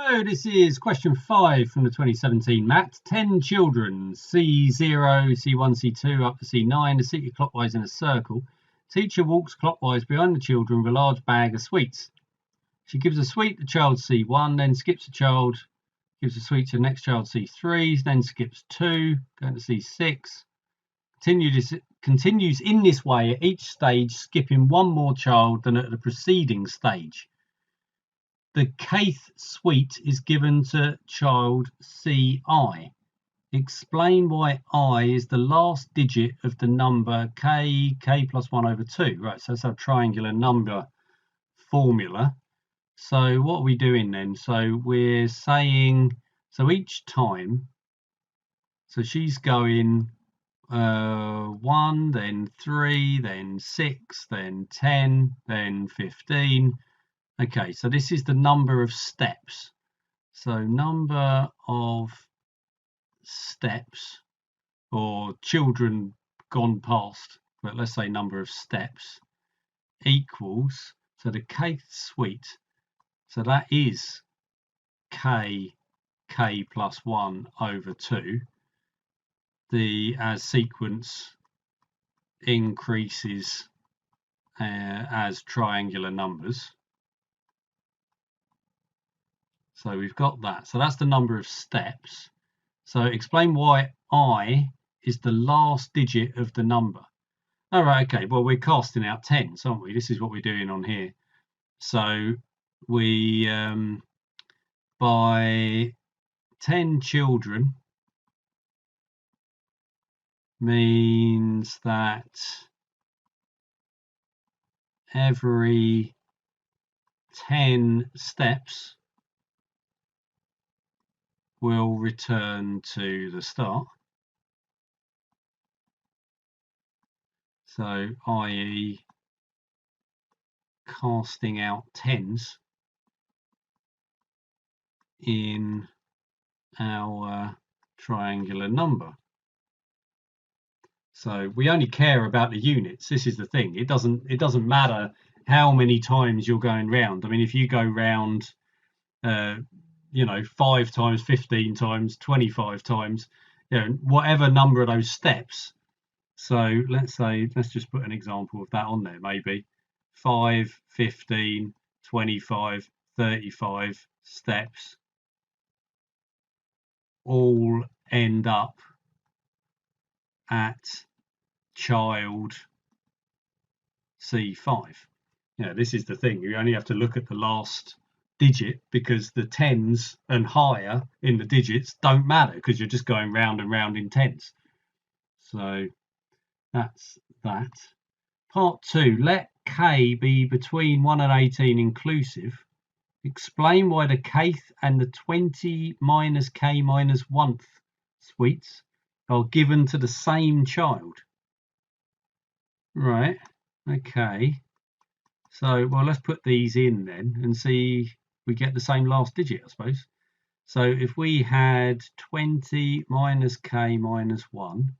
Hello, this is question 5 from the 2017 MAT. 10 children, C0, C1, C2 up to C9, are seated clockwise in a circle. Teacher walks clockwise behind the children with a large bag of sweets. She gives a sweet to child C1, then skips a child, gives a sweet to the next child C3, then skips 2, going to C6. Continues in this way at each stage, skipping one more child than at the preceding stage. The kth sweet is given to child Ci. Explain why I is the last digit of the number k plus 1 over 2. Right, so that's our triangular number formula. So what are we doing then? So we're saying, so each time, so she's going 1, then 3, then 6, then 10, then 15. Okay, so this is the number of steps. So number of steps, or children gone past, but let's say number of steps, equals, so the kth sweet, so that is k plus 1 over 2. The as sequence increases as triangular numbers. So we've got that. So that's the number of steps. So explain why I is the last digit of the number. All right, okay. Well, we're casting out tens, aren't we? This is what we're doing on here. So we, by 10 children means that every 10 steps will return to the start. So, i.e., casting out tens in our triangular number. So we only care about the units. This is the thing. It doesn't matter how many times you're going round. I mean, if you go round, 5 times, 15 times, 25 times, whatever number of those steps. So let's just put an example of that on there, maybe 5, 15, 25, 35 steps all end up at child C5. This is the thing. You only have to look at the last digit, because the tens and higher in the digits don't matter, because you're just going round and round in tens. So that's that. Part 2. Let k be between 1 and 18 inclusive. Explain why the kth and the 20 minus k minus 1th sweets are given to the same child. Right, okay. So, well, let's put these in then and see we get the same last digit, I suppose. So if we had 20 minus k minus 1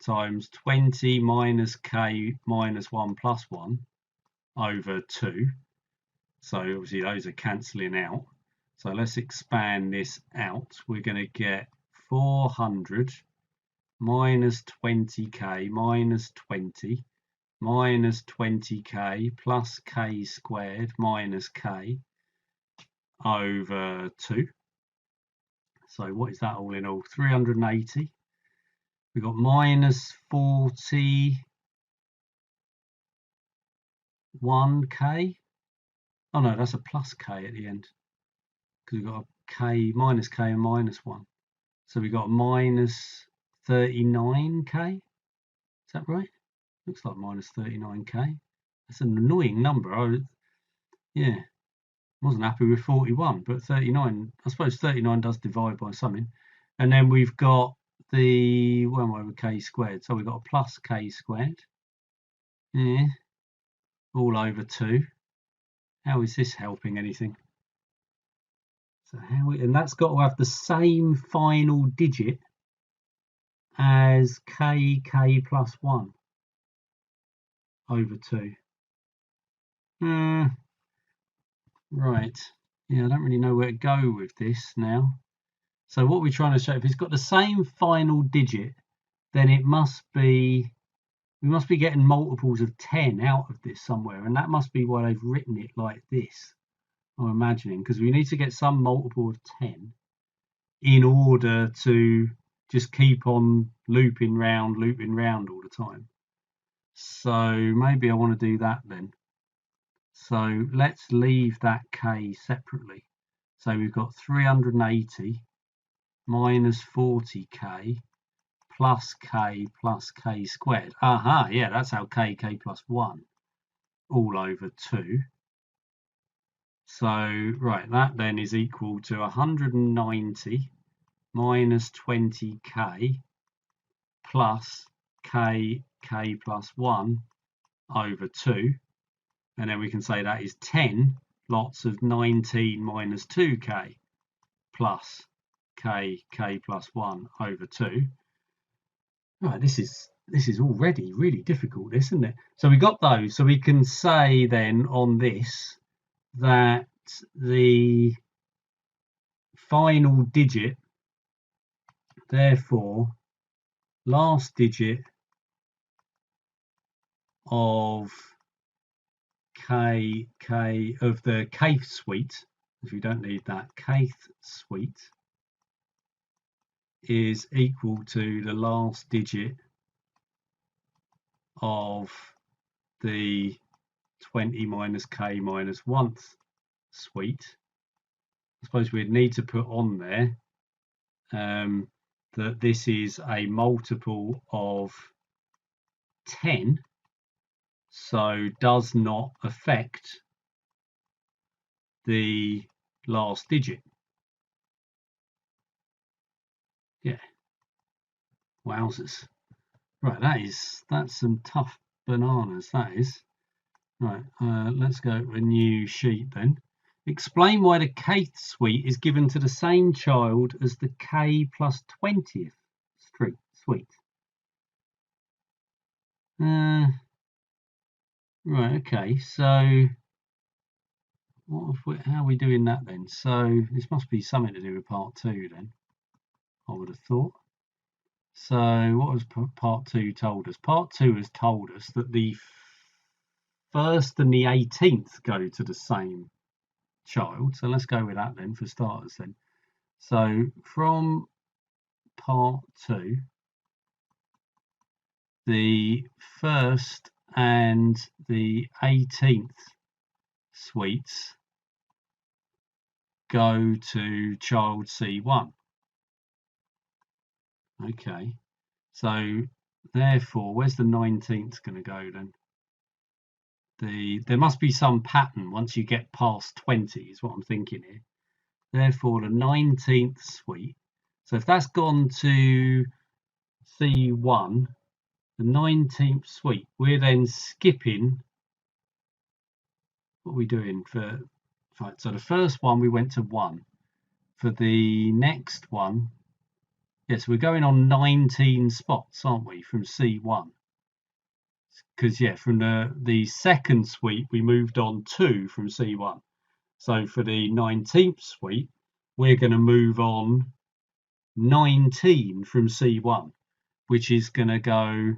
times 20 minus k minus 1 plus 1 over 2. So obviously those are cancelling out. So let's expand this out. We're going to get 400 minus 20k minus 20 minus 20k plus k squared minus k over 2. So what is that all in all? 380. We've got minus 41k. Oh no, that's a plus k at the end, because we've got a k, minus k and minus 1. So we've got minus 39k. Is that right? Looks like minus 39k. That's an annoying number. Wasn't happy with 41, but 39, I suppose 39 does divide by something. And then we've got the 1 over k squared. So we've got a plus k squared. All over 2. How is this helping anything? So and that's got to have the same final digit as k plus 1 over 2. Right. Yeah, I don't really know where to go with this now. So what we're trying to show, if it's got the same final digit, then it must be, we must be getting multiples of 10 out of this somewhere, and that must be why they've written it like this, I'm imagining, because we need to get some multiple of 10 in order to just keep on looping round all the time. So maybe I want to do that then. So let's leave that k separately. So we've got 380 minus 40k plus k squared. Aha, yeah, that's our k plus 1 all over 2. So, right, that then is equal to 190 minus 20k plus k plus 1 over 2. And then we can say that is 10 lots of 19 minus 2k plus k plus 1 over 2. Right, this is already really difficult, isn't it? So we got those. So we can say then on this that the final digit, therefore last digit of k of the kth suite, because we don't need that, kth suite is equal to the last digit of the 20 minus k minus 1th suite. I suppose we'd need to put on there that this is a multiple of 10, so does not affect the last digit. Yeah, wowzers. Right, that's some tough bananas, that is. Right, let's go to a new sheet then. Explain why the kth suite is given to the same child as the k plus 20th suite. Right, okay, so how are we doing that then? So this must be something to do with part 2 then, I would have thought. So what was part 2 told us? Part 2 has told us that the 1st and the 18th go to the same child. So let's go with that then for starters then. So from part 2, the 1st and the 18th suites go to child C1. Okay, so therefore, where's the 19th going to go then? There must be some pattern once you get past 20 is what I'm thinking here. Therefore, the 19th suite. So if that's gone to C1, the 19th suite, we're then skipping. What are we doing for? Right, so the first one we went to 1. For the next one, yes, we're going on 19 spots, aren't we, from C1? Because yeah, from the second suite we moved on 2 from C1. So for the 19th suite, we're going to move on 19 from C1, which is going to go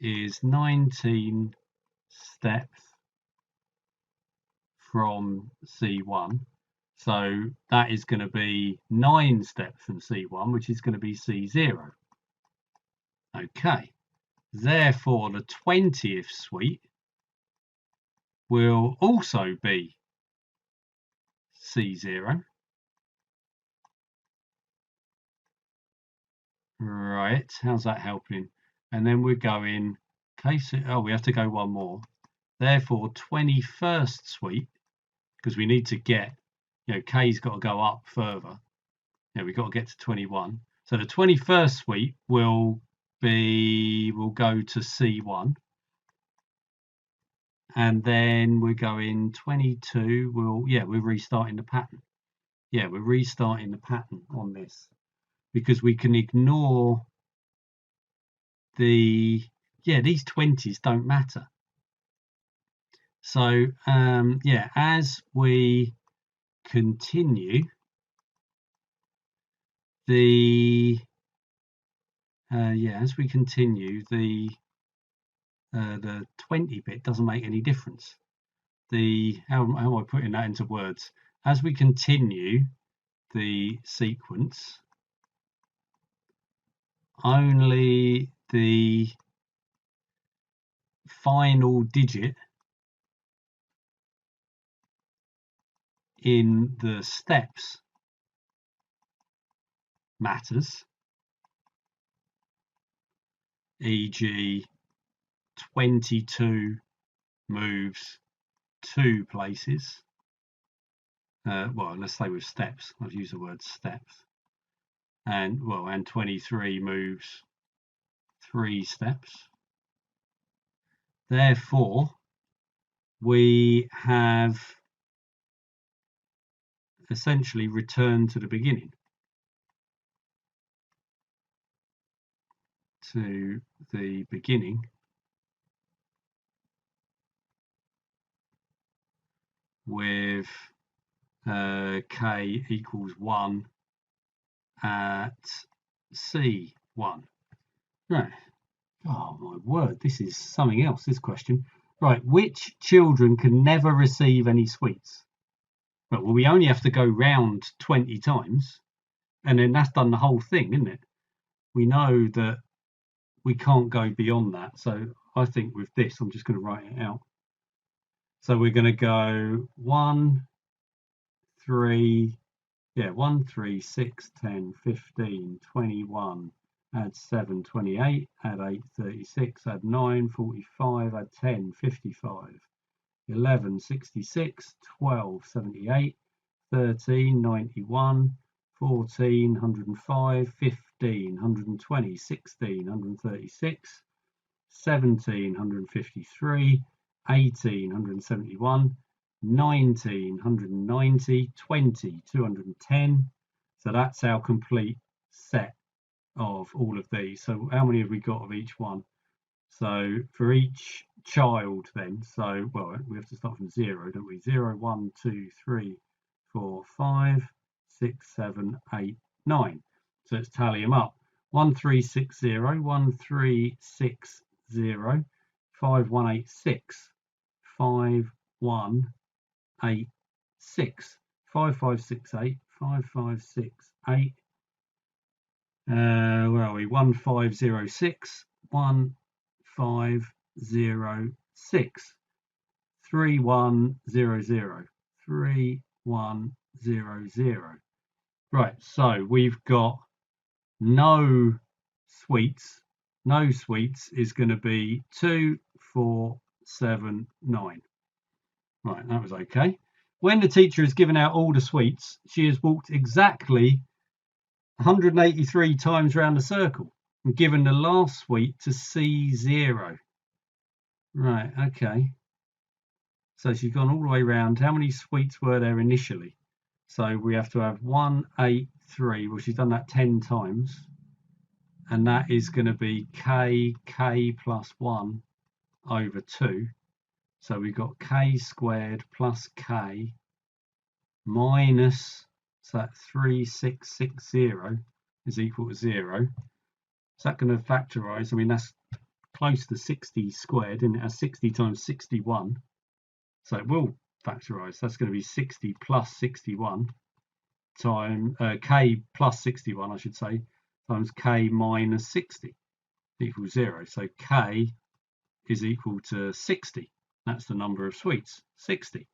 is 19 steps from C1. So that is going to be 9 steps from C1, which is going to be C0. Okay, therefore the 20th suite will also be C0. Right, how's that helping? And then we're going, we have to go one more. Therefore, 21st suite, because we need to get, k's got to go up further. We've got to get to 21. So the 21st suite will go to C1. And then we're going 22, we're restarting the pattern. Yeah, we're restarting the pattern on this because we can ignore these 20s don't matter. So as we continue the as we continue the 20 bit doesn't make any difference. How am I putting that into words? As we continue the sequence, only the final digit in the steps matters, e.g. 22 moves 2 places. Well, let's say with steps. I've used the word steps. And 23 moves 3 steps. Therefore, we have essentially returned to the beginning. To the beginning with k equals 1 at C1. Right. Oh my word, this is something else, this question. Right, which children can never receive any sweets? Well, we only have to go round 20 times, and then that's done the whole thing, isn't it? We know that we can't go beyond that. So I think with this, I'm just going to write it out. So we're going to go 1, 3, 6, 10, 15, 21, add 7, 28, add 8, 36, add 9, 45, add 10, 55, 11, 66, 12, 78, 13, 91, 14, 105, 15, 120, 16, 136, 17, 153, 18, 171, 19, 190, 20, 210. So that's our complete set of all of these. So how many have we got of each one? So for each child then, so well, we have to start from 0, don't we? 0, 1, 2, 3, 4, 5, 6, 7, 8, 9. So let's tally them up. 1360, 1360, 5186, 5186, 5568, 5568. Where are we? 1506, 1506, 3100, 3100. Right, so we've got no sweets. No sweets is going to be 2, 4, 7, 9. Right, that was okay. When the teacher has given out all the sweets, she has walked exactly 183 times around the circle and given the last sweet to C0. Right, okay. So she's gone all the way around. How many sweets were there initially? So we have to have 183. Well, she's done that 10 times. And that is going to be k plus 1 over 2. So we've got k squared plus k minus, so that 3660 is equal to 0. Is that going to factorise? I mean, that's close to 60 squared, and it has 60 times 61. So it will factorise. That's going to be 60 plus 61 times k plus 61, I should say, times k minus 60 equals 0. So k is equal to 60. That's the number of sweets, 60.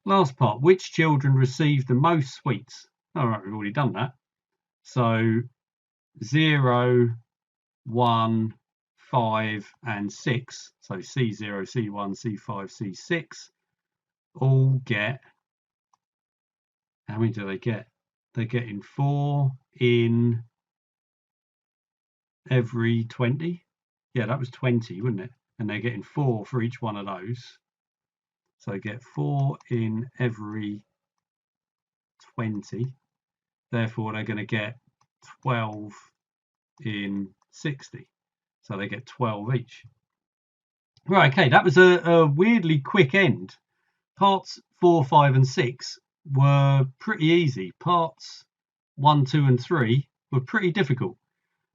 Last part, which children received the most sweets? All right, we've already done that. So 0, 1, 5, and 6. So C0, C1, C5, C6 all get, how many do they get? They're getting 4 in every 20. Yeah, that was 20, wouldn't it? And they're getting 4 for each one of those. So they get 4 in every 20. Therefore, they're going to get 12 in 60. So they get 12 each. Right, okay, that was a weirdly quick end. Parts 4, 5, and 6 were pretty easy. Parts 1, 2 and 3 were pretty difficult.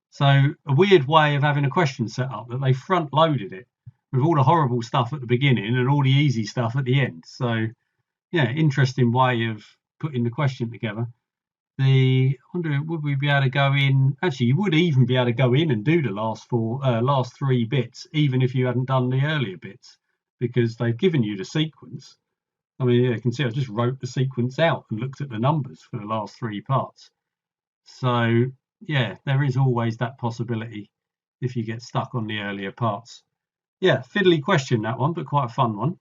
So a weird way of having a question set up, that they front loaded it with all the horrible stuff at the beginning and all the easy stuff at the end. So yeah, interesting way of putting the question together. I wonder, would we be able to go in? Actually, you would even be able to go in and do the last 3 bits, even if you hadn't done the earlier bits, because they've given you the sequence. I mean, you can see I just wrote the sequence out and looked at the numbers for the last 3 parts. So yeah, there is always that possibility if you get stuck on the earlier parts. Yeah, fiddly question, that one, but quite a fun one.